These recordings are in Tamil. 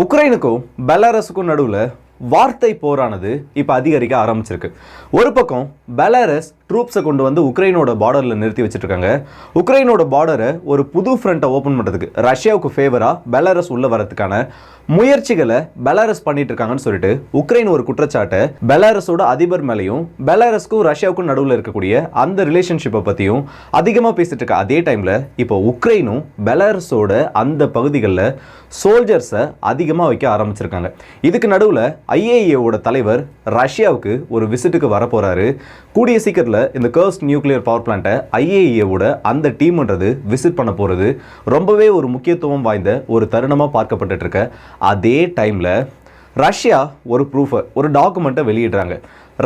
உக்ரைனுக்கும் பெலாரஸுக்கும் நடுவில் வார்த்தை போரானது இப்போ அதிகரிக்க ஆரம்பிச்சிருக்கு. ஒரு பக்கம் பெலாரஸ் ட்ரூப்ஸை கொண்டு வந்து உக்ரைனோட பார்டரில் நிறுத்தி வச்சுட்டு இருக்காங்க. உக்ரைனோட பார்டரை ஒரு புது ஃப்ரண்ட்டை ஓப்பன் பண்ணுறதுக்கு ரஷ்யாவுக்கு ஃபேவராக பெலாரஸ் உள்ள வரதுக்கான முயற்சிகளை பெலாரஸ் பண்ணிட்டு இருக்காங்கன்னு சொல்லிட்டு உக்ரைன் ஒரு குற்றச்சாட்டை பெலாரஸோட அதிபர் மேலையும் பெலாரஸ்க்கும் ரஷ்யாவுக்கும் நடுவில் இருக்கக்கூடிய அந்த ரிலேஷன்ஷிப்பை பற்றியும் அதிகமாக பேசிட்டு இருக்க அதே டைமில் இப்போ உக்ரைனும் பெலாரஸோட அந்த பகுதிகளில் சோல்ஜர்ஸை அதிகமாக வைக்க ஆரம்பிச்சிருக்காங்க. இதுக்கு நடுவில் ஐஏஏவோட தலைவர் ரஷ்யாவுக்கு ஒரு விசிட்டுக்கு வரப்போறாரு. கூடிய சீக்கிரத்தில் இந்த கர்ஸ்க் நியூக்ளியர் பவர் பிளான்ட்டை ஐஏஏவோட அந்த டீம்ன்றது விசிட் பண்ண போகிறது ரொம்பவே ஒரு முக்கியத்துவம் வாய்ந்த ஒரு தருணமாக பார்க்கப்பட்டு இருக்க அதே டைமில் ரஷ்யா ஒரு ப்ரூஃபை ஒரு டாக்குமெண்ட்டை வெளியிடுறாங்க.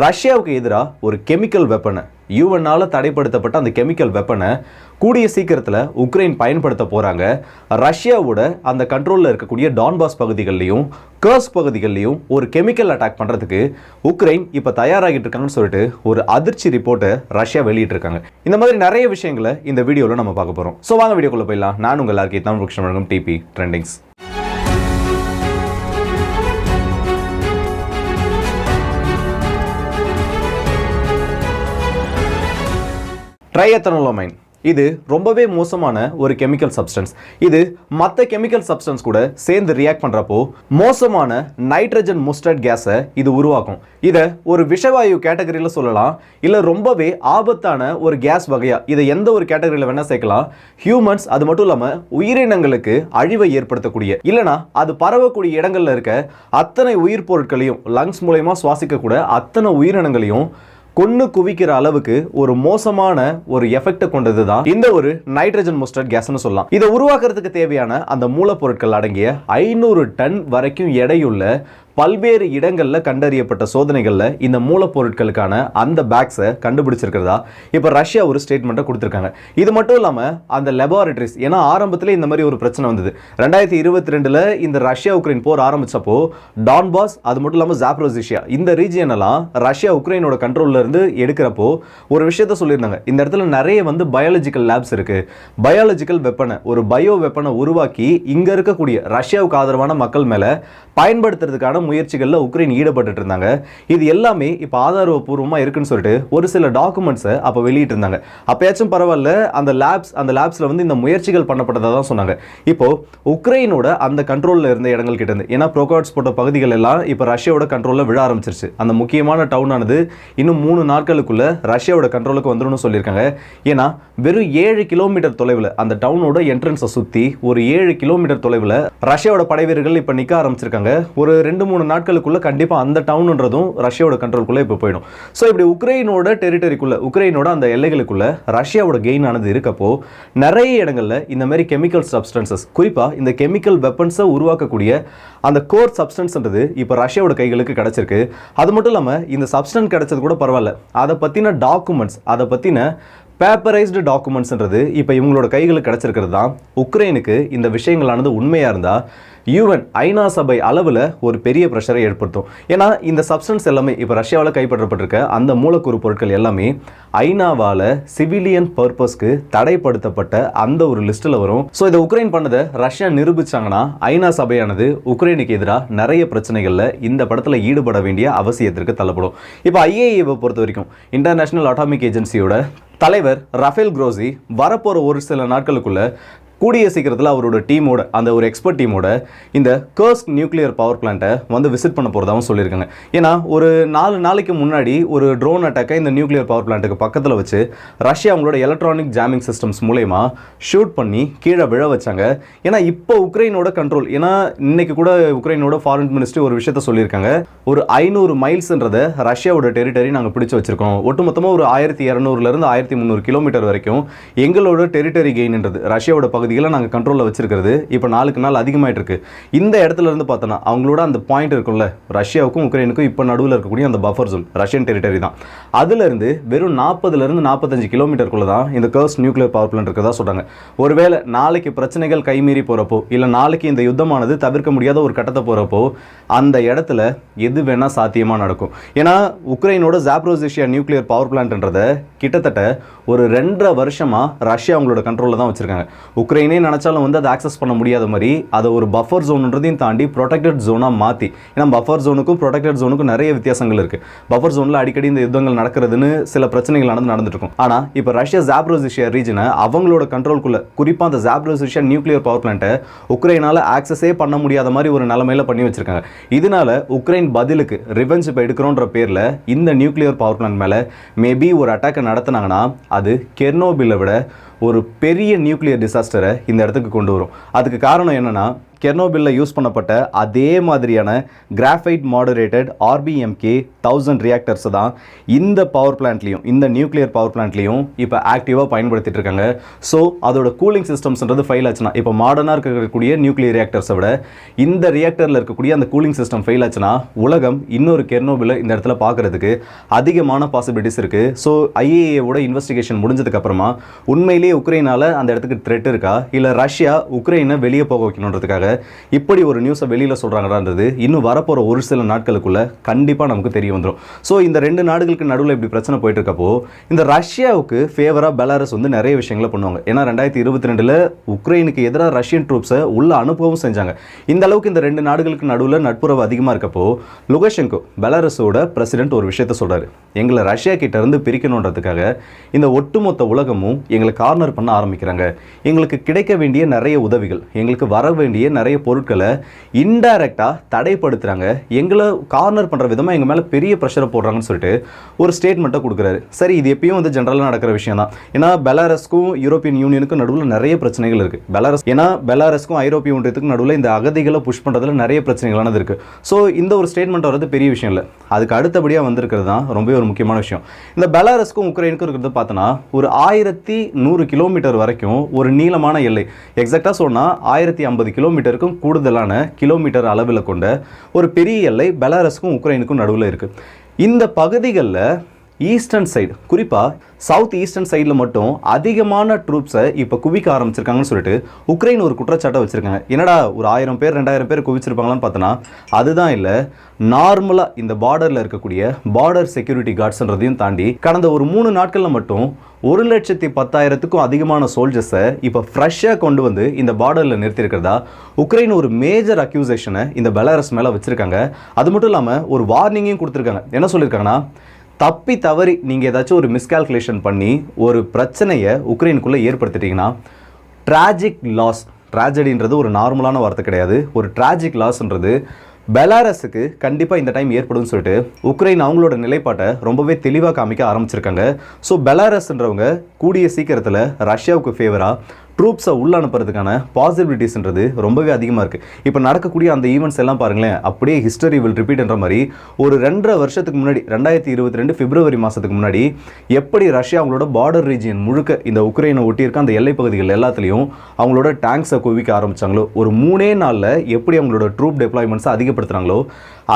ரஷ்யாவுக்கு எதிராக ஒரு கெமிக்கல் வெப்பனை யூஎன்னால் தடைப்படுத்தப்பட்ட அந்த கெமிக்கல் வெப்பனை கூடிய சீக்கிரத்தில் உக்ரைன் பயன்படுத்த போகிறாங்க. ரஷ்யாவோட அந்த கண்ட்ரோலில் இருக்கக்கூடிய டான்பாஸ் பகுதிகளிலையும் கர்ஸ்க் பகுதிகளிலையும் ஒரு கெமிக்கல் அட்டாக் பண்ணுறதுக்கு உக்ரைன் இப்போ தயாராகிட்டு இருக்காங்கன்னு சொல்லிட்டு ஒரு அதிர்ச்சி ரிப்போர்ட்டை ரஷ்யா வெளியிட்டிருக்காங்க. இந்த மாதிரி நிறைய விஷயங்களை இந்த வீடியோவில் நம்ம பார்க்க போகிறோம். ஸோ வாங்க வீடியோக்குள்ளே போயிடலாம். நான் உங்கள் எல்லாருக்கும் தமிழ் புக்ஷன் வழங்கும் டிபி ட்ரெண்டிங்ஸ். ட்ரைஎத்தனோலமைன் இது ரொம்பவே மோசமான ஒரு கெமிக்கல் சப்ஸ்டன்ஸ். இது மற்ற கெமிக்கல் சப்ஸ்டன்ஸ் கூட சேர்ந்து ரியாக்ட் பண்ணுறப்போ மோசமான நைட்ரஜன் முஸ்டர்ட் கேஸை இது உருவாக்கும். இதை ஒரு விஷவாயு கேட்டகரியில் சொல்லலாம், இல்லை ரொம்பவே ஆபத்தான ஒரு கேஸ் வகையாக இதை எந்த ஒரு கேட்டகரியில் வேணால் சேர்க்கலாம். ஹியூமன்ஸ் அது மட்டும் இல்லாமல் உயிரினங்களுக்கு அழிவை ஏற்படுத்தக்கூடிய இல்லைனா அது பரவக்கூடிய இடங்களில் இருக்க அத்தனை உயிர் பொருட்களையும் லங்ஸ் மூலயமா சுவாசிக்கக்கூட அத்தனை உயிரினங்களையும் கொன்னு குவிக்கிற அளவுக்கு ஒரு மோசமான ஒரு எஃபெக்ட் கொண்டது தான் இந்த ஒரு நைட்ரஜன் முஸ்டர்ட் கேஸ்னு சொல்லலாம். இதை உருவாக்குறதுக்கு தேவையான அந்த மூலப்பொருட்கள் அடங்கிய 500 டன் வரைக்கும் எடையுள்ள பல்வேறு இடங்களில் கண்டறியப்பட்ட சோதனைகளில் இந்த மூலப்பொருட்களுக்கான அந்த பேக்ஸை கண்டுபிடிச்சிருக்கிறதா இப்போ ரஷ்யா ஒரு ஸ்டேட்மெண்ட்டை கொடுத்துருக்காங்க. இது மட்டும் இல்லாமல் அந்த லெபார்டரிஸ், ஏன்னா ஆரம்பத்தில் இந்த மாதிரி ஒரு பிரச்சனை வந்தது 2022 இந்த ரஷ்யா உக்ரைன் போர் ஆரம்பிச்சப்போ டான்பாஸ் அது மட்டும் இல்லாமல் ஜாப்ரோசிஷியா இந்த ரீஜியனெல்லாம் ரஷ்யா உக்ரைனோட கண்ட்ரோலில் இருந்து எடுக்கிறப்போ ஒரு விஷயத்த சொல்லியிருந்தாங்க. இந்த இடத்துல நிறைய பயாலஜிக்கல் லேப்ஸ் இருக்கு, பயாலஜிக்கல் வெப்பனை ஒரு பயோ வெப்பனை உருவாக்கி இங்கே இருக்கக்கூடிய ரஷ்யாவுக்கு ஆதரவான மக்கள் மேலே பயன்படுத்துறதுக்கான முயற்சிகளில் உக்ரைன் ஈடுபட்டு இருந்தாங்க. இது எல்லாமே இப்போ ஆதாரபூர்வமாக இருக்குன்னு சொல்லிட்டு ஒரு சில டாக்குமெண்ட்ஸை அப்போ வெளியிட்டு இருந்தாங்க. அப்பயாச்சும் பரவாயில்ல, அந்த லேப்ஸில் இந்த முயற்சிகள் பண்ணப்பட்டதாக தான் சொன்னாங்க. இப்போ உக்ரைனோட அந்த கண்ட்ரோலில் இருந்த இடங்கள் கிட்ட இருந்து, ஏன்னா ப்ரோகாட்ஸ் போட்ட பகுதிகள் எல்லாம் இப்போ ரஷ்யாவோட கண்ட்ரோலில் விழ ஆரம்பிச்சிருச்சு. அந்த முக்கியமான டவுனானது இன்னும் 3 நாட்களுக்குள்ள ரஷ்யாவோட கண்ட்ரோலுக்கு வந்துடும் சொல்லியிருக்காங்க. ஏன்னா வெறும் 7 கிலோமீட்டர் தொலைவில் அந்த டவுனோட என்ட்ரன்ஸை சுற்றி ஒரு 7 கிலோமீட்டர் தொலைவில் ரஷ்யாவோட படை வீரர்கள் இப்போ நிற்க ஆரம்பிச்சிருக்காங்க. ஒரு 2-3 நாட்களுக்குள்ள கண்டிப்பாக அந்த டவுன்ன்றதும் ரஷ்யாவோட கண்ட்ரோலுக்குள்ள இப்போ போயிடும். ஸோ இப்படி உக்ரைனோட டெரிட்டரிக்குள்ள உக்ரைனோட அந்த எல்லைகளுக்குள்ள ரஷ்யாவோட கெயின் ஆனது இருக்கப்போ நிறைய இடங்களில் இந்த மாதிரி கெமிக்கல் சப்ஸ்டன்சஸ், குறிப்பாக இந்த கெமிக்கல் வெப்பன்ஸை உருவாக்கக்கூடிய அந்த கோர் சப்ஸ்டன்ஸ்ன்றது இப்போ ரஷ்யாவோட கைகளுக்கு கிடைச்சிருக்கு. அது மட்டும் இல்லாமல் இந்த சப்ஸ்டன்ஸ் கிடைச்சது கூட பரவாயில்ல, அதை பற்றின டாக்குமெண்ட்ஸ், அதை பற்றின பேப்பரைஸ்டு டாக்குமெண்ட்ஸ்ன்றது இப்போ இவங்களோட கைகளுக்கு கிடைச்சிருக்கிறது தான் உக்ரைனுக்கு இந்த விஷயங்களானது உண்மையாக இருந்தால் யூஎன் ஐநா சபை அளவில் ஒரு பெரிய ப்ரெஷரை ஏற்படுத்தும். ஏன்னா இந்த சப்ஸ்டன்ஸ் எல்லாமே இப்போ ரஷ்யாவில் கைப்பற்றப்பட்டிருக்க அந்த மூலக்கூறு பொருட்கள் எல்லாமே ஐநாவால் சிவிலியன் பர்பஸ்க்கு தடைப்படுத்தப்பட்ட அந்த ஒரு லிஸ்ட்டில் வரும். ஸோ இதை உக்ரைன் பண்ணதை ரஷ்யா நிரூபிச்சாங்கன்னா ஐநா சபையானது உக்ரைனுக்கு எதிராக நிறைய பிரச்சனைகளில் இந்த படத்தில் ஈடுபட வேண்டிய அவசியத்திற்கு தள்ளப்படும். இப்போ ஐஏஏவை பொறுத்த வரைக்கும் இன்டர்நேஷனல் அட்டாமிக் ஏஜென்சியோட தலைவர் ரஃபேல் குரோசி வரப்போகிற ஒரு சில நாட்களுக்குள்ள கூடிய சீக்கிரத்தில் அவரோட டீமோட அந்த ஒரு எக்ஸ்பர்ட் டீமோட இந்த கர்ஸ்க் நியூக்ளியர் பவர் பிளான்ட்டை விசிட் பண்ண போகிறதாகவும் சொல்லியிருக்காங்க. ஏன்னா ஒரு 4 நாளைக்கு முன்னாடி ஒரு ட்ரோன் அட்டாக்கை இந்த நியூக்ளியர் பவர் பிளான்ட்டுக்கு பக்கத்தில் வச்சு ரஷ்யா அவங்களோட எலக்ட்ரானிக் ஜாமிங் சிஸ்டம்ஸ் மூலயமா ஷூட் பண்ணி கீழே விழ வச்சாங்க. ஏன்னா இப்போ உக்ரைனோட கண்ட்ரோல், ஏன்னா இன்னைக்கு கூட உக்ரைனோட ஃபாரின் மினிஸ்ட்ரி ஒரு விஷயத்த சொல்லியிருக்காங்க, ஒரு 500 மைல்ஸ்ன்றதை ரஷ்யாவோட டெரிட்டரி நாங்கள் பிடிச்சு வச்சிருக்கோம். ஒட்டுமொத்தமாக ஒரு 1200 1300 கிலோமீட்டர் வரைக்கும் எங்களோட டெரிட்டரி கெயின்ன்றது ரஷ்யாவோட பகுதி நாங்கள் கண்ட்ரோலில் வச்சிருக்கிறது இப்போ நாளுக்கு நாள் அதிகமாயிட்டு இருக்கு. இந்த இடத்துல இருந்து பார்த்தோன்னா அவங்களோட அந்த பாயிண்ட் இருக்கும்ல, ரஷ்யாவுக்கும் உக்ரைனுக்கும் இப்போ நடுவில் இருக்கக்கூடிய அந்த பஃபர் ஜோன் ரஷ்யன் டெரிட்டரி தான். அதுல இருந்து வெறும் 40-45 கிலோமீட்டருக்குள்ள தான் இந்த கர்ஸ்க் நியூக்ளியர் பவர் பிளான்ட் இருக்கிறதா சொல்றாங்க. ஒருவேளை நாளைக்கு பிரச்சனைகள் கைமீறி போறப்போ, இல்லை நாளைக்கு இந்த யுத்தமானது தவிர்க்க முடியாத ஒரு கட்டத்தை போறப்போ அந்த இடத்துல எது வேணா சாத்தியமா நடக்கும். ஏன்னா உக்ரைனோட ஜாப்ரோசிஷியா நியூக்ளியர் பவர் பிளான்ட்ன்றதை கிட்டத்தட்ட ஒரு 2.5 வருஷமா ரஷ்யா அவங்களோட கண்ட்ரோலில் தான் வச்சிருக்காங்க. உக்ரைன் உக்ரைனே நினைச்சாலும் வந்து அதை ஆக்சஸ் பண்ண முடியாத மாதிரி அதை ஒரு பஃபர் ஜோன்ன்றதையும் தாண்டி ப்ரொடெக்டட் ஜோனாக மாற்றி, ஏன்னா பஃபர் ஜோனுக்கும் ப்ரொடெக்டட் ஜோனுக்கும் நிறைய வித்தியாசங்கள் இருக்குது. பஃபர் ஜோனில் அடிக்கடி இந்த யுத்தங்கள் நடக்கிறதுன்னு சில பிரச்சனைகள் நடந்துட்டு இருக்கும். ஆனால் இப்போ ரஷ்யா ஜாப்ரோசிஷியா ரீஜனை அவங்களோட கண்ட்ரோல்குள்ள, குறிப்பாக அந்த ஜாப்ரோசிஷியா நியூக்ளியர் பவர் பிளான்ட்டை உக்ரைனால் ஆக்சஸே பண்ண முடியாத மாதிரி ஒரு நிலைமையில பண்ணி வச்சிருக்காங்க. இதனால உக்ரைன் பதிலுக்கு ரிவெஞ்ச் இப்போ எடுக்கிறோன்ற பேரில் இந்த நியூக்ளியர் பவர் பிளான்ட் மேலே மேபி ஒரு அட்டாக்கை நடத்தினாங்கன்னா அது கெர்னோபிலை விட ஒரு பெரிய நியூக்ளியர் டிசாஸ்டரை இந்த இடத்துக்கு கொண்டு வரும். அதுக்கு காரணம் என்னன்னா, கெர்னோபில்ல யூஸ் பண்ணப்பட்ட அதே மாதிரியான கிராஃபைட் மாடரேட்டட் RBMK 1000 ரியாக்டர்ஸ் தான் இந்த பவர் பிளான்ட்லையும், இந்த நியூக்ளியர் பவர் பிளான்ட்லையும் இப்போ ஆக்டிவாக பயன்படுத்திட்டு இருக்காங்க. ஸோ அதோட கூலிங் சிஸ்டம்ஸ்ன்றது ஃபெயில் ஆச்சுன்னா, இப்போ மாடர்னாக இருக்கக்கூடிய நியூக்ளியர் ரியாக்டர்ஸை விட இந்த ரியாக்டரில் இருக்கக்கூடிய அந்த கூலிங் சிஸ்டம் ஃபெயில் ஆச்சுன்னா உலகம் இன்னொரு கெர்னோபிலை இந்த இடத்துல பார்க்கறதுக்கு அதிகமான பாசிபிலிட்டிஸ் இருக்குது. ஸோ IAEAவோட இன்வெஸ்டிகேஷன் முடிஞ்சதுக்கு அப்புறமா உண்மையிலேயே உக்ரைனால் அந்த இடத்துக்கு த்ரெட் இருக்கா, இல்லை ரஷ்யா உக்ரைனை வெளியே போக வைக்கணுன்றதுக்காக இப்படி ஒரு நியூஸை வெளியில சொல்றாங்கன்றது இன்னும் வரப்போற ஒரு சில நாட்களுக்குள்ள கண்டிப்பா நமக்கு தெரிய வந்துடும். ஸோ இந்த ரெண்டு நாடுகளுக்கு நடுவில் இப்படி பிரச்சனை போயிட்டு இருக்கப்போ இந்த ரஷ்யாவுக்கு ஃபேவரா பெலாரஸ் வந்து நிறைய விஷயங்களை பண்ணுவாங்க. ஏன்னா 2022 உக்ரைனுக்கு எதிராக ரஷ்யன் ட்ரூப்ஸை உள்ள அனுப்பவும் செஞ்சாங்க. இந்த அளவுக்கு இந்த ரெண்டு நாடுகளுக்கு நடுவில் நட்புறவு அதிகமாக இருக்கப்போ லுகஷென்கோ பெலாரஸோட பிரசிடென்ட் ஒரு விஷயத்த சொல்றாரு, எங்களை ரஷ்யா கிட்ட இருந்து பிரிக்கணுன்றதுக்காக இந்த ஒட்டுமொத்த உலகமும் எங்களை கார்னர் பண்ண ஆரம்பிக்கிறாங்க. எங்களுக்கு கிடைக்க வேண்டிய நிறைய உதவிகள், எங்களுக்கு வர வேண்டிய நிறைய பொருட்களை இன்டைரக்டாக தடைப்படுத்துறாங்க, எங்களை கார்னர் பண்ணுற விதமாக எங்கள் மேலே பெரிய ப்ரெஷரை போடுறாங்கன்னு சொல்லிட்டு ஒரு ஸ்டேட்மெண்ட்டை கொடுக்குறாரு. சரி, இது எப்பயும் வந்து ஜென்ரலாக நடக்கிற விஷயம் தான். ஏன்னா பெலாரஸ்க்கும் யூரோப்பியன் யூனியனுக்கும் நடுவில் நிறைய பிரச்சனைகள் இருக்குது. பெலாரஸ்க்கும் ஐரோப்பிய ஒன்றியத்துக்கும் நடுவில் இந்த அகதிகளை புஷ் பண்ணுறதுல நிறைய பிரச்சனைகளானது இருக்குது. ஸோ இந்த ஒரு ஸ்டேட்மெண்ட் வர்றது பெரிய விஷயம் இல்லை. அதுக்கு அடுத்தபடியாக வந்திருக்கிறது தான் ரொம்பவே ஒரு முக்கியமான விஷயம். இந்த பெலாரஸ்க்கும் உக்ரைனுக்கும் இருக்கிறது பார்த்தோன்னா ஒரு 1100 கிலோமீட்டர் வரைக்கும் ஒரு நீளமான எல்லை, எக்ஸாக்டாக சொன்னால் 1050 கிலோமீட்டருக்கும் கூடுதலான கிலோமீட்டர் அளவில் கொண்ட ஒரு பெரிய எல்லை பெலாரஸுக்கும் உக்ரைனுக்கும் நடுவில் இருக்கு. இந்த பகுதிகளில் ஈஸ்டர்ன் சைடு, குறிப்பாக சவுத் ஈஸ்டர்ன் சைடில் மட்டும் அதிகமான ட்ரூப்ஸை இப்போ குவிக்க ஆரம்பிச்சிருக்காங்கன்னு சொல்லிட்டு உக்ரைன் ஒரு குற்றச்சாட்டை வச்சுருக்காங்க. என்னடா ஒரு 1000 பேர் 2000 பேர் குவிச்சிருப்பாங்களான்னு பார்த்தோன்னா அதுதான் இல்லை. நார்மலாக இந்த பார்டரில் இருக்கக்கூடிய பார்டர் செக்யூரிட்டி கார்ட்ஸ்ன்றதையும் தாண்டி கடந்த ஒரு 3 நாட்களில் மட்டும் 1,10,000க்கும் அதிகமான சோல்ஜர்ஸை இப்போ ஃப்ரெஷ்ஷாக கொண்டு வந்து இந்த பார்டரில் நிறுத்தியிருக்கிறதா உக்ரைன் ஒரு மேஜர் அக்யூசேஷனை இந்த பெலாரஸ் மேலே வச்சுருக்காங்க. அது மட்டும் இல்லாமல் ஒரு வார்னிங்கையும் கொடுத்துருக்காங்க. என்ன சொல்லியிருக்காங்கன்னா, தப்பி தவறி நீங்கள் ஏதாச்சும் ஒரு மிஸ்கால்குலேஷன் பண்ணி ஒரு பிரச்சனையை உக்ரைனுக்குள்ளே ஏற்படுத்திட்டீங்கன்னா ட்ராஜிக் லாஸ், ட்ராஜடின்றது ஒரு நார்மலான வார்த்தை கிடையாது, ஒரு ட்ராஜிக் லாஸ்ன்றது பெலாரஸுக்கு கண்டிப்பாக இந்த டைம் ஏற்படும் சொல்லிட்டு உக்ரைன் அவங்களோட நிலைப்பாட்டை ரொம்பவே தெளிவாக காமிக்க ஆரம்பிச்சிருக்காங்க. ஸோ பெலாரஸ்ன்றவங்க கூடிய சீக்கிரத்தில் ரஷ்யாவுக்கு ஃபேவராக ட்ரூப்ஸை உள்ள அனுப்புறதுக்கான பாசிபிலிட்டிஸ்ன்றது ரொம்பவே அதிகமாக இருக்குது. இப்போ நடக்கக்கூடிய அந்த ஈவெண்ட்ஸ் எல்லாம் பாருங்களேன், அப்படியே ஹிஸ்டரி வில் ரிப்பீட்ன்ற மாதிரி ஒரு 2.5 வருஷத்துக்கு முன்னாடி 2022 பிப்ரவரி மாதத்துக்கு முன்னாடி எப்படி ரஷ்யா அவங்களோட பார்டர் ரீஜியன் முழுக்க இந்த உக்ரைனை ஒட்டியிருக்க அந்த எல்லை பகுதிகள் எல்லாத்துலேயும் அவங்களோட டேங்க்ஸை குவிக்க ஆரம்பித்தாங்களோ, ஒரு 3 நாளில் எப்படி அவங்களோட ட்ரூப் டெப்ளாய்மெண்ட்ஸை அதிகப்படுத்துகிறாங்களோ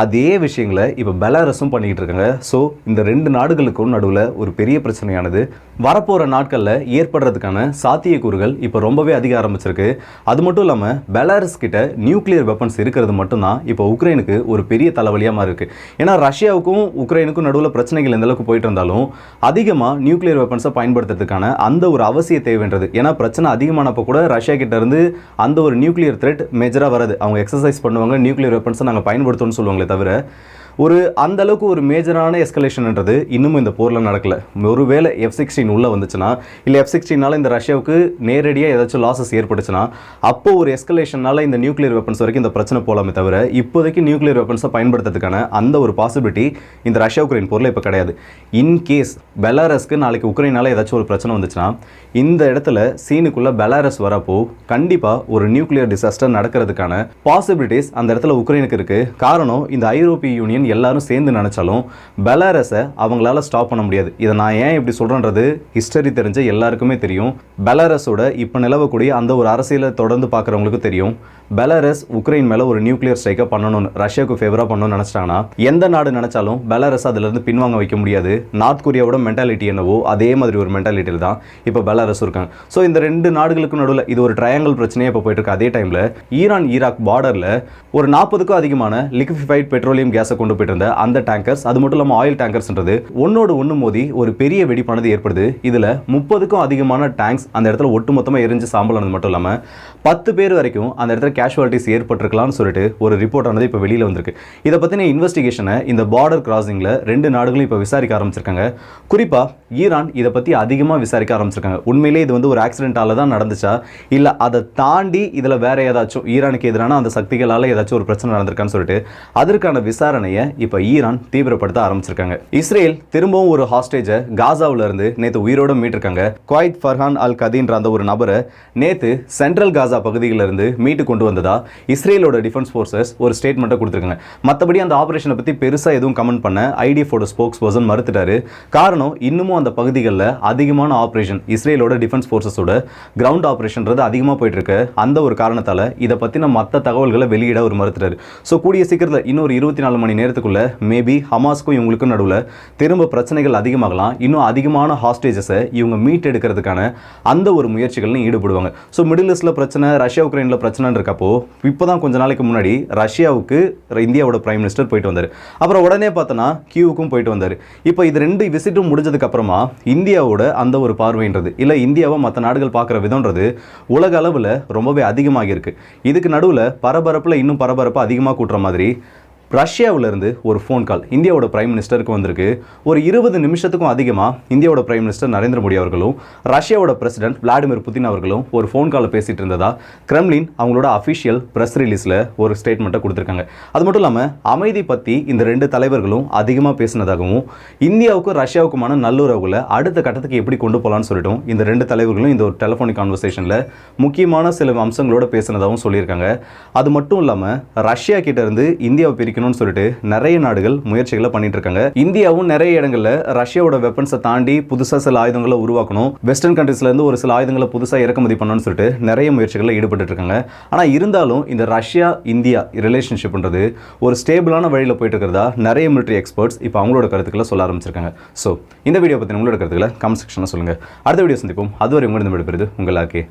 அதே விஷயங்களை இப்போ பெலாரஸும் பண்ணிக்கிட்டு இருக்காங்க. ஸோ இந்த 2 நாடுகளுக்கும் நடுவில் ஒரு பெரிய பிரச்சனையானது வரப்போகிற நாட்களில் ஏற்படுறதுக்கான சாத்தியக்கூறுகள் இப்போ ரொம்பவே அதிக ஆரம்பிச்சிருக்கு. அது மட்டும் இல்லாமல் பெலாரஸ் கிட்ட நியூக்ளியர் வெப்பன்ஸ் இருக்கிறது மட்டும்தான் இப்போ உக்ரைனுக்கு ஒரு பெரிய தலைவலியாக மாதிரி இருக்குது. ஏன்னா ரஷ்யாவுக்கும் உக்ரைனுக்கும் நடுவில் பிரச்சனைகள் எந்த அளவுக்கு போயிட்டு இருந்தாலும் அதிகமாக நியூக்ளியர் வெப்பன்ஸை பயன்படுத்துறதுக்கான அந்த ஒரு அவசிய தேவைன்றது, ஏன்னா பிரச்சனை அதிகமானப்போ கூட ரஷ்யா கிட்ட இருந்து அந்த ஒரு நியூக்ளியர் த்ரெட் மேஜராக வருது. அவங்க எக்ஸசைஸ் பண்ணுவாங்க, நியூக்ளியர் வெப்பன்ஸை நாங்கள் பயன்படுத்தணும்னு சொல்லுவாங்க. தவிர ஒரு அந்த அளவுக்கு ஒரு மேஜரான எஸ்கலேஷன்ன்றது இன்னும் இந்த போரில் நடக்கல. ஒருவேளை F-16 உள்ள வந்துச்சுன்னா, இல்லை F-16னால இந்த ரஷ்யாவுக்கு நேரடியாக ஏதாச்சும் லாசஸ் ஏற்பட்டுச்சுன்னா அப்போ ஒரு எஸ்கலேஷனால இந்த நியூக்ளியர் வெப்பன்ஸ் வரைக்கும் இந்த பிரச்சனை போகலாமே தவிர இப்போதைக்கு நியூக்ளியர் வெப்பன்ஸை பயன்படுத்துறதுக்கான அந்த ஒரு பாசிபிலிட்டி இந்த ரஷ்யா உக்ரைன் போரில் இப்போ கிடையாது. இன்கேஸ் பெலாரஸ்க்கு நாளைக்கு உக்ரைனால ஏதாச்சும் ஒரு பிரச்சனை வந்துச்சுன்னா இந்த இடத்துல சீனுக்குள்ள பெலாரஸ் வரப்போ கண்டிப்பாக ஒரு நியூக்ளியர் டிசாஸ்டர் நடக்கிறதுக்கான பாசிபிலிட்டிஸ் அந்த இடத்துல உக்ரைனுக்கு இருக்கு. காரணம், இந்த ஐரோப்பிய யூனியன் எல்லாரும் சேர்ந்து நினைச்சாலும் பெலாரஸை அவங்களால ஸ்டாப் பண்ண முடியாது. இதை நான் ஏன் இப்படி சொல்றேன்றது ஹிஸ்டரி தெரிஞ்ச எல்லாருக்குமே தெரியும். பெலாரஸோட இப்போ நிலவக்கூடிய அந்த ஒரு அரசியலை தொடர்ந்து பார்க்குறவங்களுக்கு தெரியும். பெலாரஸ் உக்ரைன் மேலே ஒரு நியூக்ளியர் ஸ்ட்ரைக்கை பண்ணணும்னு, ரஷ்யாவுக்கு ஃபேவராக பண்ணணும்னு நினச்சிட்டாங்கன்னா எந்த நாடு நினச்சாலும் பெலாரஸ் அதிலிருந்து பின்வாங்க வைக்க முடியாது. நார்த் கொரியாவோட மென்டாலிட்டி என்னவோ அதே மாதிரி ஒரு மென்டாலிட்டியில் தான் இப்போ பெலாரஸ் இருக்காங்க. ஸோ இந்த 2 நாடுகளுக்கு நடுவில் இது ஒரு ட்ரையாங்கிள் பிரச்சனையே இப்போ போயிட்டு இருக்கு. அதே டைமில் ஈரான் ஈராக் பார்டரில் ஒரு 40க்கும் அதிகமான லிக்விஃபைட் பெட்ரோலியம் கேஸை கொண்டு கொண்டு போயிட்டு இருந்த அந்த டேங்கர்ஸ், அது மட்டும் இல்லாமல் ஆயில் டேங்கர்ஸ்ன்றது ஒன்னோடு ஒன்று மோதி ஒரு பெரிய வெடிப்பானது ஏற்படுது. இதில் 30க்கும் அதிகமான டேங்க்ஸ் அந்த இடத்துல ஒட்டுமொத்தமாக எரிஞ்சு சாம்பலானது மட்டும் இல்லாமல் 10 பேர் வரைக்கும் அந்த இடத்துல கேஷுவாலிட்டிஸ் ஏற்பட்டிருக்கலாம்னு சொல்லிட்டு ஒரு ரிப்போர்ட் ஆனது இப்போ வெளியில் வந்திருக்கு. இதை பற்றின இன்வெஸ்டிகேஷனை இந்த பார்டர் கிராசிங்கில் 2 நாடுகளும் இப்போ விசாரிக்க ஆரம்பிச்சிருக்காங்க. குறிப்பாக ஈரான் இதை பற்றி அதிகமாக விசாரிக்க ஆரம்பிச்சிருக்காங்க. உண்மையிலே இது வந்து ஒரு ஆக்சிடென்ட்டால தான் நடந்துச்சா, இல்லை அதை தாண்டி இதில் வேற ஏதாச்சும் ஈரானுக்கு எதிரான அந்த சக்திகளால் ஏதாச்சும் ஒரு பிரச்சனை நடந்திருக்கான்னு சொல்லிட்டு அதற்கான விசாரணையை இப்போ ஈரான் தீவிரப்படுத்த ஆரம்பிச்சிருக்காங்க. இஸ்ரேல் திரும்பவும் ஒரு ஹாஸ்டேஜை காசாவில இருந்து நேற்று உயிரோட மீட்டிருக்காங்க. குவைத் ஃபர்ஹான் அல் கதீன்ற அந்த ஒரு நபரை நேற்று சென்ட்ரல் காசா பகுதிகளில் இருந்து மீட்டு கொண்டு வந்ததா இஸ்ரேலோட டிஃபென்ஸ் ஃபோர்ஸஸ் ஒரு ஸ்டேட்மெண்ட்டை கொடுத்துருக்காங்க. மற்றபடி அந்த ஆபரேஷனை பற்றி பெருசாக எதுவும் கமெண்ட் பண்ண ஐடிஎஃபோட ஸ்போக்ஸ் பர்சன் மறுத்துட்டாரு. காரணம், இன்னமும் அந்த பகுதிகளில் அதிகமான ஆபரேஷன் இஸ்ரேலோட டிஃபென்ஸ் ஃபோர்ஸஸோட கிரவுண்ட் ஆபரேஷன்றது அதிகமாக போயிட்டு இருக்கு. அந்த ஒரு காரணத்தால் இதை பற்றின மற்ற தகவல்களை வெளியிட ஒரு மறுத்துட்டாரு. ஸோ கூடிய சீக்கிரத்தில் இன்னொரு 24 மணி நேரத்துக்குள்ள மேபி ஹமாஸ்க்கும் இவங்களுக்கும் நடுவில் திரும்ப பிரச்சனைகள் அதிகமாகலாம். இன்னும் அதிகமான ஹாஸ்டேஜஸை இவங்க மீட் எடுக்கிறதுக்கான அந்த ஒரு முயற்சிகள்லையும் ஈடுபடுவாங்க. ஸோ மிடில் ஈஸ்டில் பிரச்சனை, ரஷ்யா உக்ரைனில் பிரச்சனை இருக்கப்போ இப்போ தான் கொஞ்ச நாளைக்கு முன்னாடி ரஷ்யாவுக்கு இந்தியாவோட பிரைம் மினிஸ்டர் போயிட்டு வந்தார். அப்புறம் உடனே பார்த்தோன்னா கியூவுக்கும் போயிட்டு வந்தார். இப்போ இது 2 விசிட்டும் முடிஞ்சதுக்கு அப்புறமா இந்தியாவோட அந்த ஒரு பார்வைன்றது இல்லை இந்தியாவை மற்ற நாடுகள் பார்க்குற விதம்ன்றது உலக அளவில் ரொம்பவே அதிகமாக இருக்கு. இதுக்கு நடுவில் பரபரப்பில் இன்னும் பரபரப்பு அதிகமாக கூட்டுற மாதிரி ரஷ்யாவிலிருந்து ஒரு ஃபோன் கால் இந்தியாவோட பிரைம் மினிஸ்டருக்கு வந்திருக்கு. ஒரு 20 நிமிஷத்துக்கும் அதிகமாக இந்தியாவோட பிரைம் மினிஸ்டர் நரேந்திர மோடி அவர்களும் ரஷ்யாவோட பிரசிடென்ட் விளாடிமிர் புதின் அவர்களும் ஒரு ஃபோன் காலில் பேசிட்டு இருந்ததா கிரெம்லின் அவங்களோட அஃபிஷியல் ப்ரெஸ் ரிலீஸில் ஒரு ஸ்டேட்மெண்ட்டை கொடுத்துருக்காங்க. அது மட்டும் இல்லாமல் அமைதி பற்றி இந்த 2 தலைவர்களும் அதிகமாக பேசினதாகவும் இந்தியாவுக்கும் ரஷ்யாவுக்குமான நல்லுறவுகளை அடுத்த கட்டத்துக்கு எப்படி கொண்டு போகலான்னு சொல்லிட்டும் இந்த 2 தலைவர்களும் இந்த ஒரு டெலிஃபோனிக் கான்வர்சேஷனில் முக்கியமான சில அம்சங்களோட பேசினதாகவும் சொல்லியிருக்காங்க. அது மட்டும் இல்லாமல் ரஷ்யா கிட்ட இருந்து இந்தியாவை பிரிக்கணும் சொல்லிட்டு நிறைய நாடுகள் முயற்சிகளை பண்ணிட்டு இருக்காங்க. இந்தியாவும் நிறைய இடங்கள்ல ரஷ்யாவோட வெப்பன்ஸை தாண்டி புதுசா சில ஆயுதங்களை உருவாக்கணும், வெஸ்டர்ன் கண்ட்ரீஸ்ல இருந்து ஒரு சில ஆயுதங்களை புதுசா இறக்குமதி பண்ணணும்னு சொல்லிட்டு நிறைய முயற்சிகளில் ஈடுபட்டு இருக்காங்க. ஆனா இருந்தாலும் இந்த ரஷ்யா இந்தியா ரிலேஷன்ஷிப்ன்றது ஒரு ஸ்டேபிளான வழியில் போயிட்டு இருக்கிறதா நிறைய மிலிட்டரி எக்ஸ்பர்ட்ஸ் இப்போ அவங்களோட கருத்துக்களை சொல்ல ஆரம்பிச்சிருக்காங்க. ஸோ இந்த வீடியோ பற்றி உங்களோட கருத்துக்களை கமெண்ட் செக்ஷனில் சொல்லுங்க. அடுத்த வீடியோ சந்திப்போம். அதுவரை உங்களிடம் விடைபெறுவது உங்கள் ஆர்கே.